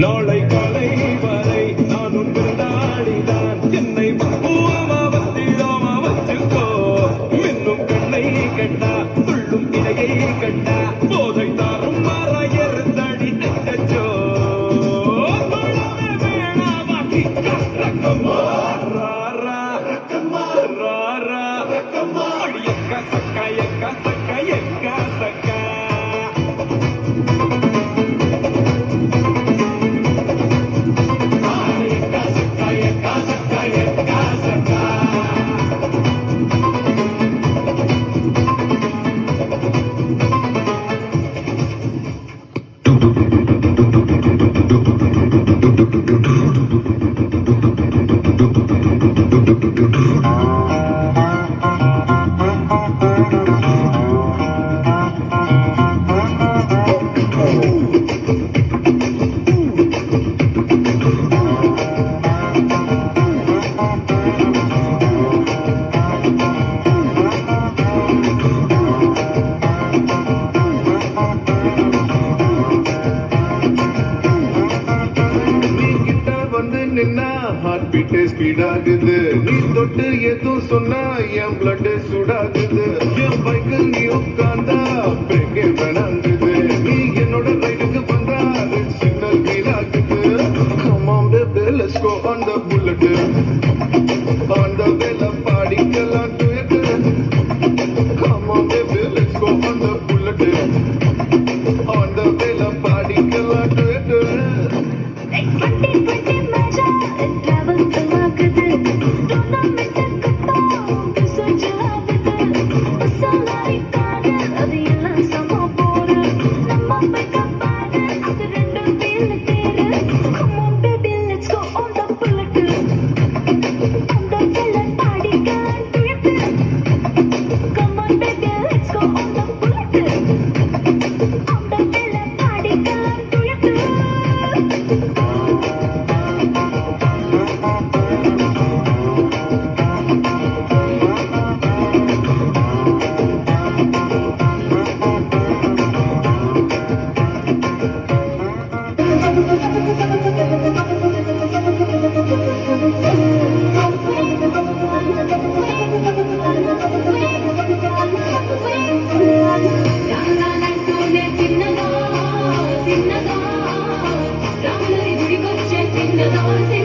நாளை காலை வரை நான் உன் விருந்தாளிதான் என்னை பக்குவமாவத்திடாம வச்சுக்கோ மின்னும் கண்ணை கண்டா துள்ளும் இடையை கண்டா போதை தாரும் மாறாயிருந்தடி அச்சோ வேணாவாக்கி ரக்கம்மா ராரா ராரா எக்கா சக்கா எக்கா சக்கா எக்கா சக்கா ஹார்ட் பீட் ஸ்பீட் ஆகுது நீ தொட்டு எதுவும் சொன்னா என் பிளட் சுடாகுது என் பைக்கு நீ உட்கார்ந்தா பிரேக்கே வேணாங்குது நீ என்னோட ரைடுக்கு வந்தா சிக்னல் ஃபீல் ஆகுது come on baby let's go on the bullet on the vela பாடிக்கலாம் duet come on baby let's go on the bullet on the vela பாடிக்கலாம் duet Cinnamon,